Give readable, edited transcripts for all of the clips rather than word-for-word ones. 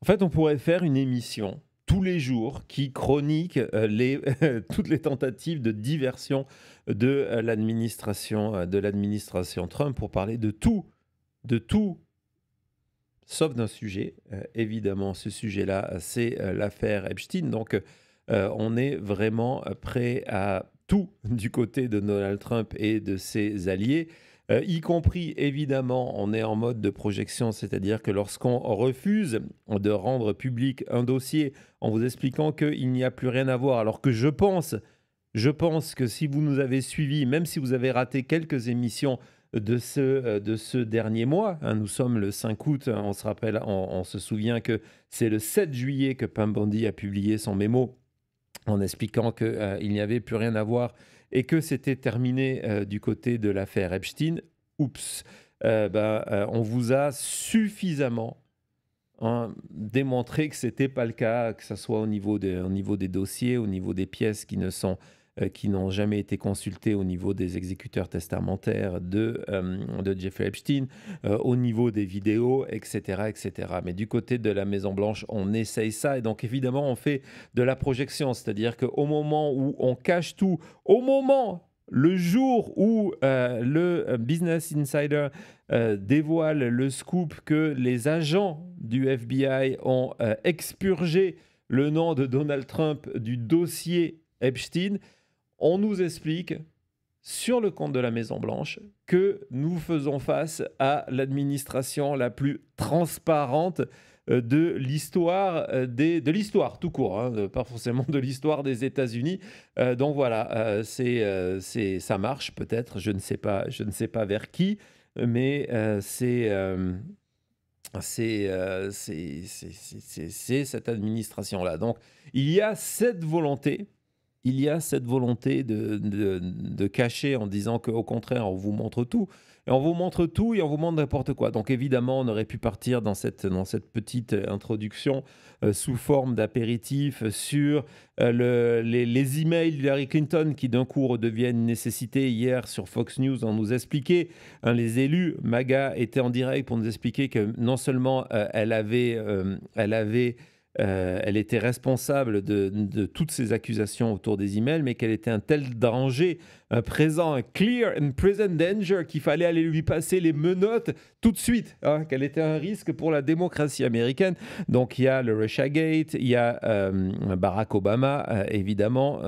En fait, on pourrait faire une émission tous les jours qui chronique toutes les tentatives de diversion de l'administration Trump pour parler de tout, sauf d'un sujet. Évidemment, ce sujet-là, c'est l'affaire Epstein. Donc, on est vraiment prêt à tout du côté de Donald Trump et de ses alliés. Y compris, évidemment, on est en mode de projection, c'est-à-dire que lorsqu'on refuse de rendre public un dossier en vous expliquant qu'il n'y a plus rien à voir, alors que je pense que si vous nous avez suivis, même si vous avez raté quelques émissions de ce dernier mois, hein, nous sommes le 5 août, hein, on se rappelle, on se souvient que c'est le 7 juillet que Pam Bondi a publié son mémo en expliquant qu'il n'y avait plus rien à voir et que c'était terminé du côté de l'affaire Epstein. Oups, on vous a suffisamment démontré que ce n'était pas le cas, que ce soit au niveau des dossiers, au niveau des pièces qui n'ont jamais été consultées au niveau des exécuteurs testamentaires de Jeffrey Epstein, au niveau des vidéos, etc., etc. Mais du côté de la Maison-Blanche, on essaye ça. Et donc, évidemment, on fait de la projection. C'est-à-dire qu'au moment où on cache tout, le jour où le Business Insider dévoile le scoop que les agents du FBI ont expurgé le nom de Donald Trump du dossier Epstein, on nous explique sur le compte de la Maison-Blanche que nous faisons face à l'administration la plus transparente de l'histoire, de l'histoire tout court, hein, pas forcément de l'histoire des États-Unis. Donc voilà, ça marche peut-être, je ne sais pas vers qui, mais c'est cette administration-là. Donc il y a cette volonté de cacher en disant qu'au contraire, on vous montre tout. Et on vous montre tout et on vous montre n'importe quoi. Donc évidemment, on aurait pu partir dans cette petite introduction sous forme d'apéritif sur les emails d'Hillary Clinton qui d'un coup redeviennent une nécessité. Hier sur Fox News, on nous expliquait, les élus MAGA étaient en direct pour nous expliquer que non seulement elle était responsable de toutes ces accusations autour des emails, mais qu'elle était un tel danger, un présent, un clear and present danger, qu'il fallait aller lui passer les menottes tout de suite, hein, qu'elle était un risque pour la démocratie américaine. Donc il y a le Russiagate, il y a Barack Obama, évidemment,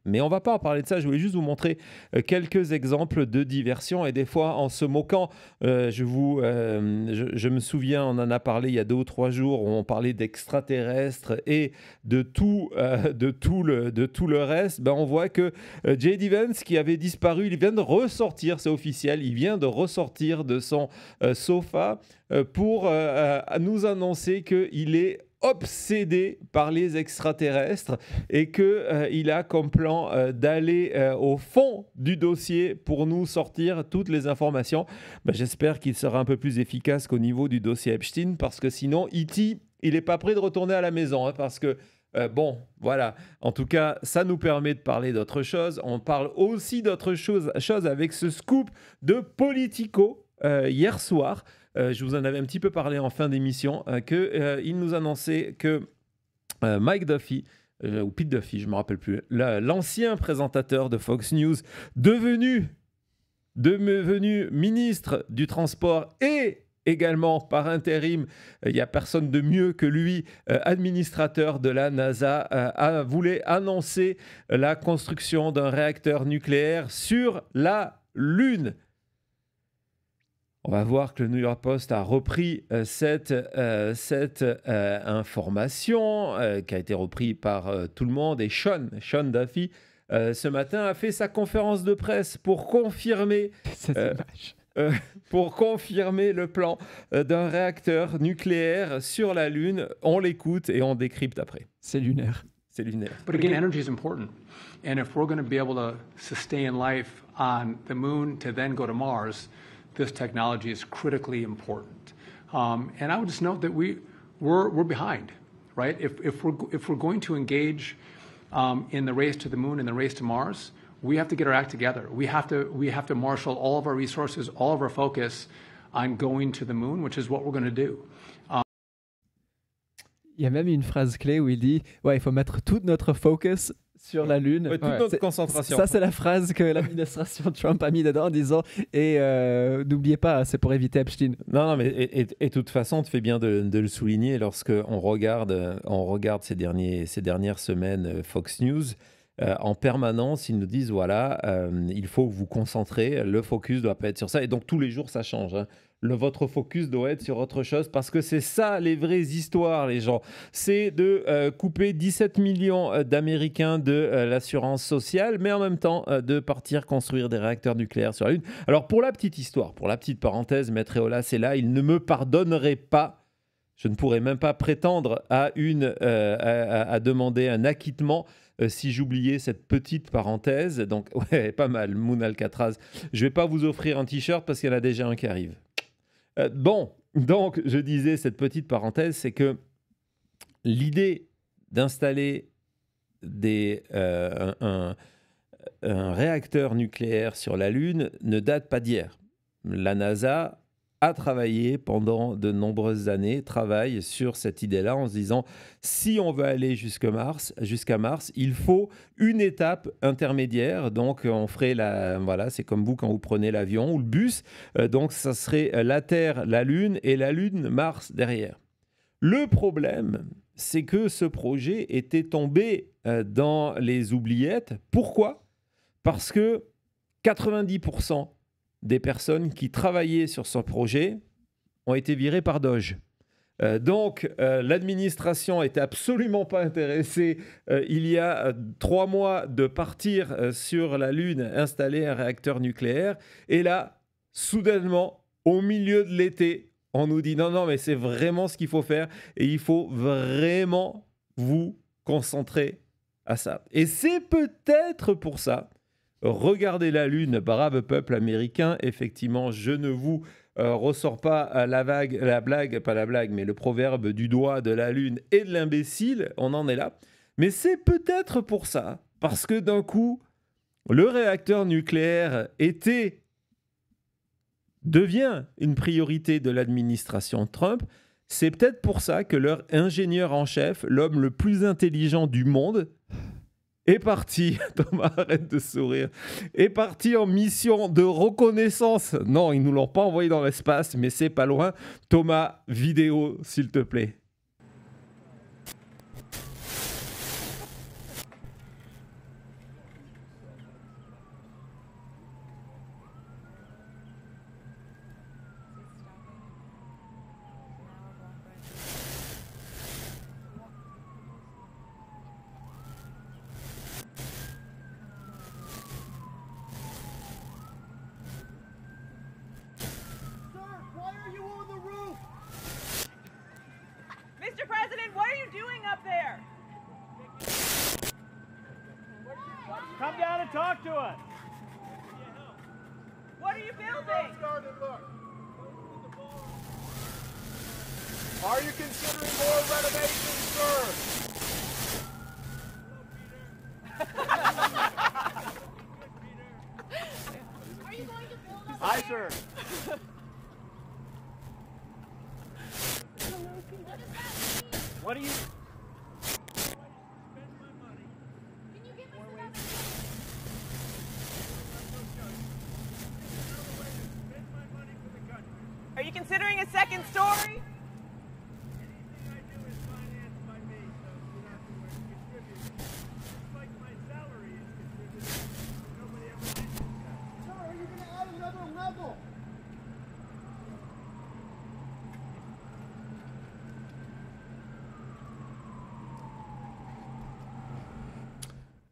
mais on ne va pas en parler de ça. Je voulais juste vous montrer quelques exemples de diversion, et des fois en se moquant, je me souviens, on en a parlé il y a 2 ou 3 jours, où on parlait d'extraterrestres et de tout le reste. On voit que J.D. Vance, qui avait disparu, il vient de ressortir, c'est officiel, il vient de ressortir de son sofa pour nous annoncer qu'il est obsédé par les extraterrestres et qu'il a comme plan d'aller au fond du dossier pour nous sortir toutes les informations. J'espère qu'il sera un peu plus efficace qu'au niveau du dossier Epstein, parce que sinon, E.T., il n'est pas prêt de retourner à la maison, hein, parce que voilà. En tout cas, ça nous permet de parler d'autre chose. On parle aussi d'autre chose avec ce scoop de Politico hier soir. Je vous en avais un petit peu parlé en fin d'émission, qu'il nous annonçait que Mike Duffy, ou Pete Duffy, je ne me rappelle plus, l'ancien présentateur de Fox News, devenu ministre du Transport et également par intérim, il n'y a personne de mieux que lui, administrateur de la NASA, voulait annoncer la construction d'un réacteur nucléaire sur la Lune. On va voir que le New York Post a repris cette information qui a été reprise par tout le monde, et Sean Duffy ce matin a fait sa conférence de presse pour confirmer le plan d'un réacteur nucléaire sur la Lune. On l'écoute et on décrypte après. C'est lunaire. But again, energy is important. And if we're going to be able to sustain life on the moon to then go to Mars, this technology is critically important. And I would just note that we're behind, right? If we're going to engage in the race to the moon and the race to Mars, we have to get our act together. We have to marshal all of our resources, all of our focus on going to the moon, which is what we're going to do. Il y a même une phrase clé où il dit « Ouais, il faut mettre tout notre focus sur la Lune. Ouais, » toute notre concentration. Ça, c'est la phrase que l'administration Trump a mis dedans en disant « Et n'oubliez pas, c'est pour éviter Epstein. » Non, mais et de toute façon, tu fais bien de le souligner lorsqu'on regarde ces dernières semaines Fox News. En permanence, ils nous disent voilà, il faut vous concentrer, le focus doit pas être sur ça. Et donc tous les jours, ça change. Hein. Votre focus doit être sur autre chose parce que c'est ça les vraies histoires, les gens. C'est de couper 17 millions d'Américains de l'assurance sociale, mais en même temps de partir construire des réacteurs nucléaires sur la Lune. Alors pour la petite histoire, pour la petite parenthèse, Maître Eolas est là, il ne me pardonnerait pas. Je ne pourrais même pas prétendre à demander un acquittement si j'oubliais cette petite parenthèse. Donc, ouais, pas mal, Moon Alcatraz. Je ne vais pas vous offrir un t-shirt parce qu'il y en a déjà un qui arrive. Bon, donc, je disais cette petite parenthèse, c'est que l'idée d'installer un réacteur nucléaire sur la Lune ne date pas d'hier. La NASA a travaillé pendant de nombreuses années, travaille sur cette idée-là en se disant si on veut aller jusqu'à Mars, il faut une étape intermédiaire. Donc on ferait voilà, c'est comme vous quand vous prenez l'avion ou le bus. Donc ça serait la Terre, la Lune et la Lune, Mars derrière. Le problème, c'est que ce projet était tombé dans les oubliettes. Pourquoi ? Parce que 90% des personnes qui travaillaient sur ce projet ont été virées par Doge. Donc, l'administration n'était absolument pas intéressée, il y a 3 mois, de partir sur la Lune, installer un réacteur nucléaire. Et là, soudainement, au milieu de l'été, on nous dit non, mais c'est vraiment ce qu'il faut faire et il faut vraiment vous concentrer à ça. Et c'est peut-être pour ça. Regardez la Lune, brave peuple américain. Effectivement, je ne vous ressors pas mais le proverbe du doigt de la Lune et de l'imbécile. On en est là. Mais c'est peut-être pour ça, parce que d'un coup, le réacteur nucléaire devient une priorité de l'administration Trump. C'est peut-être pour ça que leur ingénieur en chef, l'homme le plus intelligent du monde, est parti, Thomas, arrête de sourire, est parti en mission de reconnaissance. Non, ils ne nous l'ont pas envoyé dans l'espace, mais c'est pas loin. Thomas, vidéo, s'il te plaît. Mr. President, what are you doing up there? Come down and talk to us. What are you building? Are you considering more renovations, sir? Are you going to build up Aye, there? sir. What do you... Can you give us another Are you considering a second story?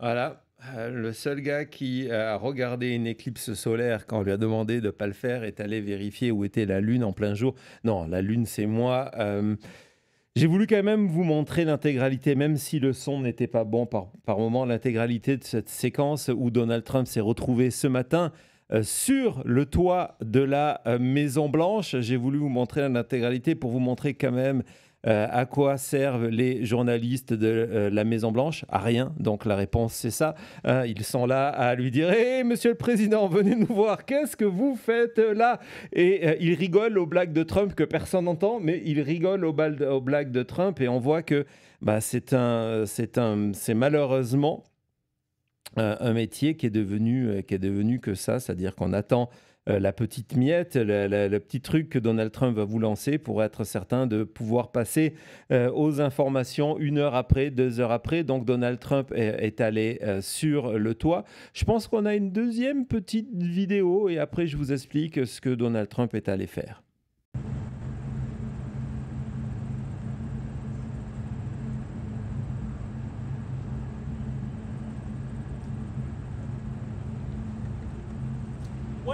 Voilà, le seul gars qui a regardé une éclipse solaire quand on lui a demandé de ne pas le faire est allé vérifier où était la Lune en plein jour. Non, la Lune, c'est moi. J'ai voulu quand même vous montrer l'intégralité, même si le son n'était pas bon par moment, l'intégralité de cette séquence où Donald Trump s'est retrouvé ce matin sur le toit de la Maison-Blanche. J'ai voulu vous montrer l'intégralité pour vous montrer quand même À quoi servent les journalistes de la Maison-Blanche? À rien. Donc la réponse, c'est ça. Ils sont là à lui dire: Hé, monsieur le président, venez nous voir. Qu'est-ce que vous faites là? Et ils rigolent aux blagues de Trump que personne n'entend, mais ils rigolent aux blagues de Trump. Et on voit que c'est malheureusement un métier qui est devenu que ça. C'est-à-dire qu'on attend la petite miette, le petit truc que Donald Trump va vous lancer pour être certain de pouvoir passer aux informations 1 heure après, 2 heures après. Donc Donald Trump est allé sur le toit. Je pense qu'on a une deuxième petite vidéo et après je vous explique ce que Donald Trump est allé faire.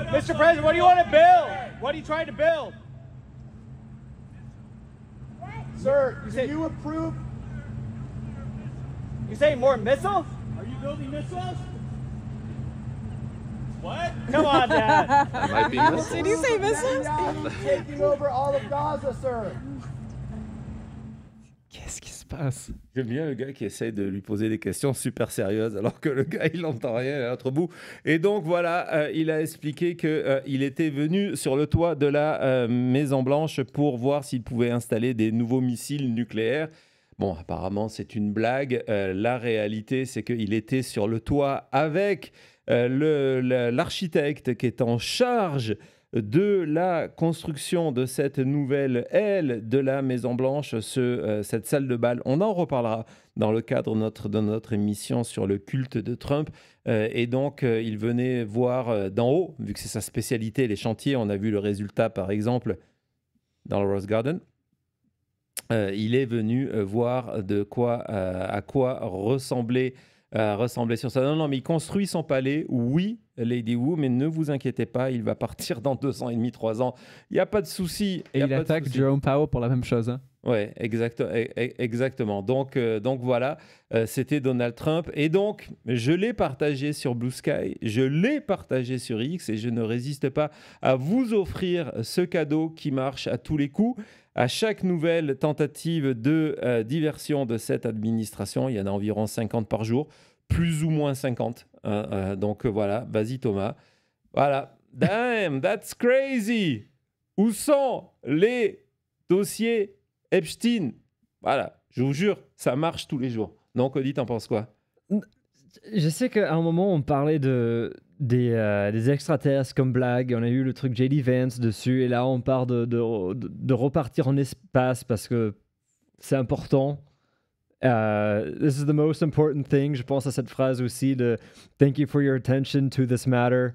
Mr. President, what do you want to build? What are you trying to build? Sir, You do say- you approve? You saying more missiles? Are you building missiles? What? Come on, Dad. Might be missiles. Did you say missiles? Netanyahu taking over all of Gaza, sir. Qu'est-ce qui se passe? J'aime bien le gars qui essaye de lui poser des questions super sérieuses alors que le gars, il n'entend rien à l'autre bout. Et donc, voilà, il a expliqué qu'il était venu sur le toit de la Maison-Blanche pour voir s'il pouvait installer des nouveaux missiles nucléaires. Bon, apparemment, c'est une blague. La réalité, c'est qu'il était sur le toit avec l'architecte qui est en charge de la construction de cette nouvelle aile de la Maison-Blanche, cette salle de bal. On en reparlera dans le cadre de notre émission sur le culte de Trump. Et donc, il venait voir d'en haut, vu que c'est sa spécialité, les chantiers. On a vu le résultat, par exemple, dans le Rose Garden. Il est venu voir à quoi ressemblait sur ça. Non, mais il construit son palais, oui, Lady Wu, mais ne vous inquiétez pas, il va partir dans 2 ans et demi, 3 ans. Il n'y a pas de souci. Et il attaque Jerome Powell pour la même chose. Hein. Ouais, exactement. Donc voilà, c'était Donald Trump. Et donc, je l'ai partagé sur Blue Sky, je l'ai partagé sur X et je ne résiste pas à vous offrir ce cadeau qui marche à tous les coups. À chaque nouvelle tentative de diversion de cette administration, il y en a environ 50 par jour, plus ou moins 50. Donc voilà, vas-y Thomas. Voilà, damn, that's crazy. Où sont les dossiers Epstein? Voilà, je vous jure, ça marche tous les jours. Donc Cody, t'en penses quoi? Je sais qu'à un moment, on parlait des extraterrestres comme blague. On a eu le truc J.D. Vance dessus. Et là, on part de repartir en espace parce que c'est important. This is the most important thing. Je pense à cette phrase aussi de « Thank you for your attention to this matter ».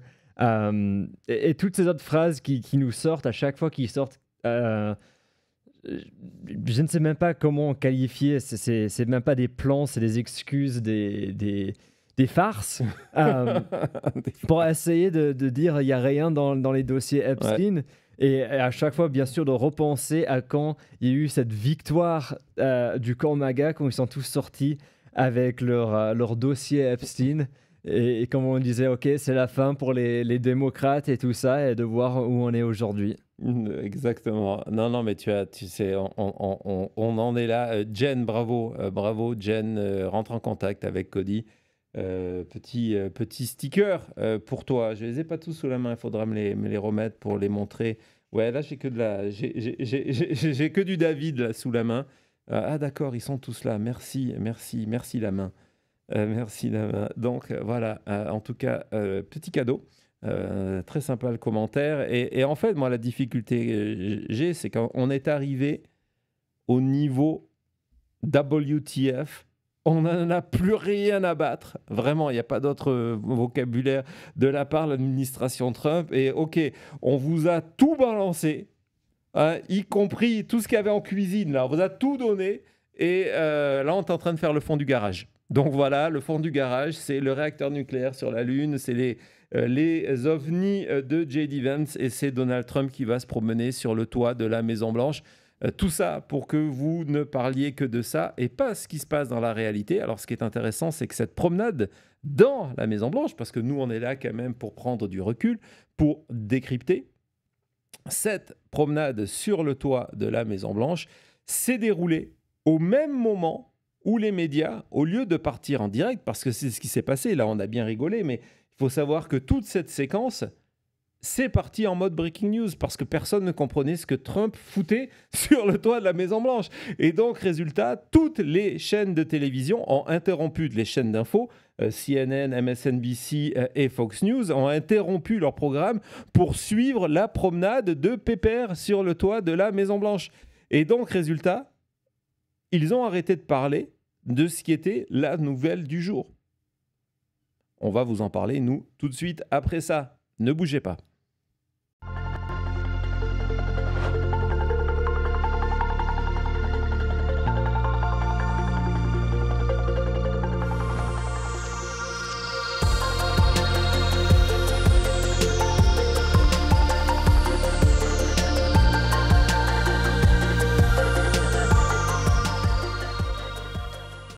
Et toutes ces autres phrases qui nous sortent à chaque fois qu'ils sortent... je ne sais même pas comment qualifier. C'est même pas des plans, c'est des excuses, des farces pour essayer de dire il n'y a rien dans les dossiers Epstein. Ouais. Et à chaque fois, bien sûr, de repenser à quand il y a eu cette victoire du camp MAGA, quand ils sont tous sortis avec leur dossier Epstein. Et comme on disait, OK, c'est la fin pour les démocrates et tout ça, et de voir où on est aujourd'hui. Exactement. Non, mais tu sais, on en est là. Jen, bravo, Jen, rentre en contact avec Cody. Petit sticker pour toi. Je les ai pas tous sous la main. Il faudra me les remettre pour les montrer. Ouais, là j'ai que j'ai que du David là, sous la main. Ah d'accord, ils sont tous là. Merci la main. Merci la main. Donc voilà. En tout cas, petit cadeau. Très sympa le commentaire. Et en fait, moi, la difficulté j'ai, c'est qu'on est arrivé au niveau WTF. On n'en a plus rien à battre. Vraiment, il n'y a pas d'autre vocabulaire de la part de l'administration Trump. Et OK, on vous a tout balancé, hein, y compris tout ce qu'il y avait en cuisine. Là, on vous a tout donné. Et là, on est en train de faire le fond du garage. Donc voilà, le fond du garage, c'est le réacteur nucléaire sur la Lune, c'est les ovnis de J.D. Vance et c'est Donald Trump qui va se promener sur le toit de la Maison-Blanche. Tout ça pour que vous ne parliez que de ça et pas ce qui se passe dans la réalité. Alors, ce qui est intéressant, c'est que cette promenade dans la Maison-Blanche, parce que nous, on est là quand même pour prendre du recul, pour décrypter, cette promenade sur le toit de la Maison-Blanche, s'est déroulé au même moment où les médias, au lieu de partir en direct, parce que c'est ce qui s'est passé, là on a bien rigolé, mais il faut savoir que toute cette séquence, c'est parti en mode breaking news, parce que personne ne comprenait ce que Trump foutait sur le toit de la Maison-Blanche. Et donc, résultat, toutes les chaînes de télévision ont interrompu, les chaînes d'infos, CNN, MSNBC et Fox News, ont interrompu leur programme pour suivre la promenade de Pépère sur le toit de la Maison-Blanche. Et donc, résultat, ils ont arrêté de parler de ce qui était la nouvelle du jour. On va vous en parler, nous, tout de suite après ça. Ne bougez pas.